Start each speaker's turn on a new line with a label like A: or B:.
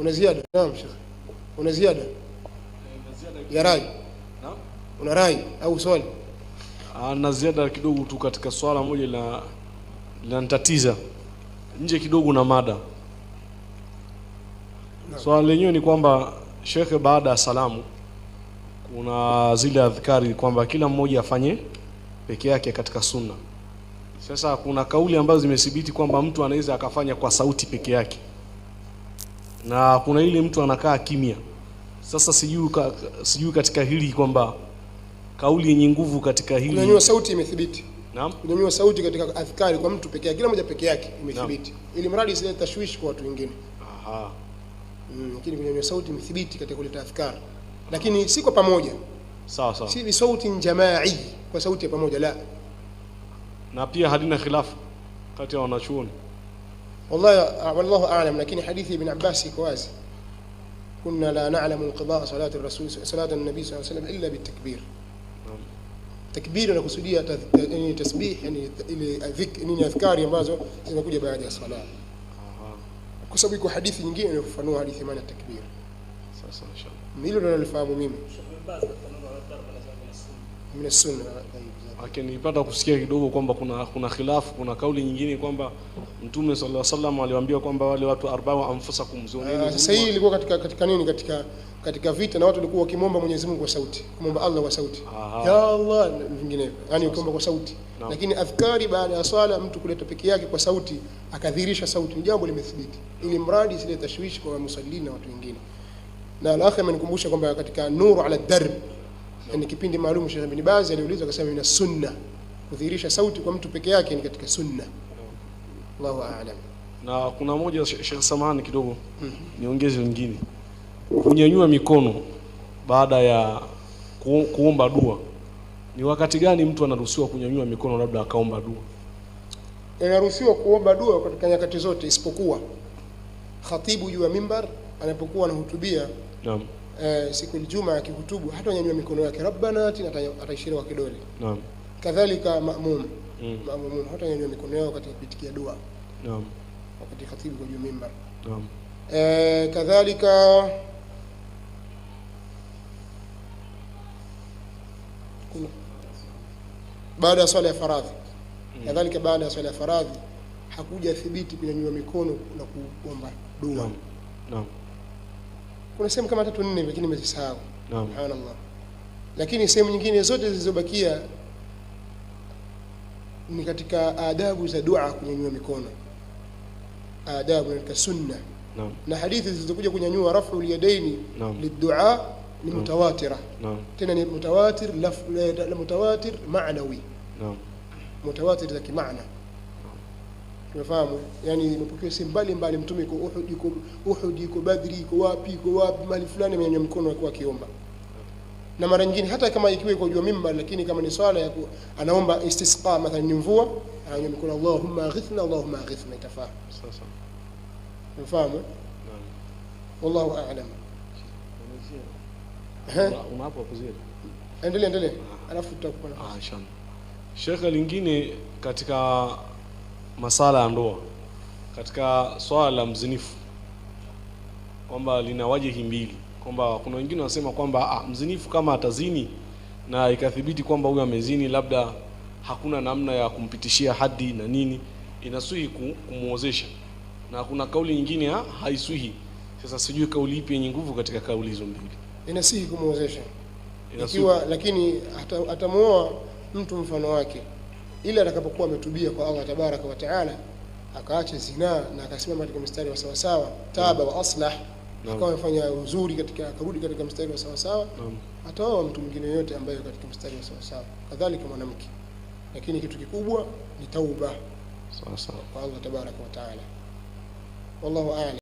A: Una ziada? Naam Sheikh. Una ziada? Ya rai?
B: Naam.
A: Una rai au swali?
B: Na ziada kidogo tu katika swala moja linanitatiza nje kidogo na mada. Swala lenyewe ni kwamba Sheikh, baada ya salamu kuna zile adhkari kwamba kila mmoja afanye peke yake katika sunna. Sasa kuna kauli ambazo zimethibiti kwamba mtu anaweza akafanya kwa sauti peke yake, na kuna ile mtu anakaa kimya. Sasa sijui katika hili kwamba kauli yenye nguvu katika hili.
A: Kunyanyua sauti imethibiti.
B: Naam.
A: Kunyanyua sauti katika adhkari kwa mtu peke yake, kila mmoja peke yake imethibiti. Ili mradi isilete tashwishi kwa watu wengine.
B: Aha.
A: Lakini kunyanyua sauti imethibiti katika kuleta adhkari. Lakini si kwa pamoja.
B: Sawa sawa.
A: Si bi sauti jamai, kwa sauti ya pamoja la.
B: Na pia hadina khilafu kati ya wanachuoni.
A: Wallahu a'lam, lakini hadithi ibn Abbas iko wazi. Kunna la na'lamu inqidaa salati ar-rasul salatu an-nabi sallallahu alayhi wasallam illa bitakbir. Takbir inakusudia yani tasbih, yani ile dhikri adhkari ambazo zinakuja baada ya sala. Kwa sababu iko hadithi nyingine inayofafanua hadithi maana takbir.
B: Sasa inshallah.
A: Hilo ndio nalifahamu mimi. Min sunna.
B: Lakini nilipata kusikia kidogo kwamba kuna khilafu, kuna kauli nyingine kwamba Mtume sallallahu alaihi wasallam aliwaambia kwamba wale watu 40 anfusakum zoneni.
A: Sasa hii ilikuwa katika nini, katika vita, na watu walikuwa wakimomba Mwenyezi Mungu kwa sauti, kumomba Allah kwa sauti. Ya Allah vinginevyo, yani ukiomba kwa sauti. Lakini adhkari baada ya swala mtu kuleta peke yake kwa sauti akadhihirisha sauti, ni jambo limethibiti, ili mradi isilete tashwishi kwa musallina na watu wengine. Na al-akhi amenikumbusha kwamba katika Nuru ala Darb, yani kipindi maalum Sheikh Ibn Baz aliulizwa akasema ina sunna kudhihirisha sauti kwa mtu peke yake ni katika sunna. Allahu a'lam.
B: Na kuna moja Sheikh, samahani kidogo niongeze wengine, kunyanyua mikono baada ya kuomba dua, ni wakati gani mtu anaruhusiwa kunyanyua mikono labda akaomba dua?
A: Anaruhusiwa kuomba dua katika nyakati zote isipokuwa khatibu juu ya mimbar anapokuwa anahutubia.
B: Naam.
A: Siku ya Ijumaa akihutubu hata nyanyua mikono yake rabbana atina, ataishiria kwa kidole.
B: Naam.
A: Kadhalika maamum hata nyanyua mikono yao katika kupitikia dua.
B: Naam.
A: Wakati khatibu kwa juu mimbar.
B: Naam.
A: Kadhalika baada ya swala ya faradhi. Kadhalika baada ya swala ya faradhi hakuja thibiti kunyanyua mikono na kuomba dua.
B: Naam.
A: Kuna sehemu kama 3-4 lakini nimezisahau.
B: Naam.
A: Subhanallah. Lakini sehemu nyingine zote zilizobakia ni katika adabu za dua kunyanyua mikono. Adabu katika sunna.
B: Naam.
A: Na hadithi zilizokuja kunyanyua raf'u al-yadaini lidua ni mutawatira.
B: Naam.
A: Tena ni mutawatir mutawatir ma'nawi.
B: Naam.
A: Mutawatir za kimaana. Tumefahamu, yani imepokewa sehemu mbalimbali, mtume yuko Uhud, yuko Badri, yuko wapi mahali fulani amenyanyua mkono kwa akiomba. Na mara nyingine hata kama ikiwa iko juu mimbar, lakini kama ni swala ya anaomba istisqa, mathalan ni mvua, ananyanyua mkono Allahumma aghithna Allahumma aghithna, itafaa.
B: Sasa
A: tumefahamu.
B: Naam.
A: Wallahu a'lam.
B: Unapo kuzidi.
A: Endelea. Alafu tutakupa nafasi.
B: Inshallah. Sheikh, lingine katika masala ya ndoa, katika swala la mzinifu, kwamba lina wajihi mbili, kwamba kuna wengine wanasema kwamba mzinifu kama atazini na ikathibiti kwamba huyu amezini, labda hakuna namna ya kumpitishia hadi na nini, inaswihi kumuozesha, na kuna kauli nyingine haiswihi. Sasa sijui kauli ipi yenye nguvu katika kauli hizo mbili.
A: Inasihi kumuozesha ikiwa, lakini atamuoa mtu mfano wake ila atakapokuwa ametubia kwa Allah tabaraka wa taala, akaacha zina na akasimama katika mstari wa sawa sawa, taba wa aslah, akawa amefanya uzuri katika, akarudi katika mstari wa sawa sawa, ataoa mtu mwingine yote ambaye katika mstari wa sawa sawa, kadhalika mwanamke. Lakini kitu kikubwa ni tauba
B: sawa sawa
A: kwa Allah tabaraka wa taala. Wallahu a'lam.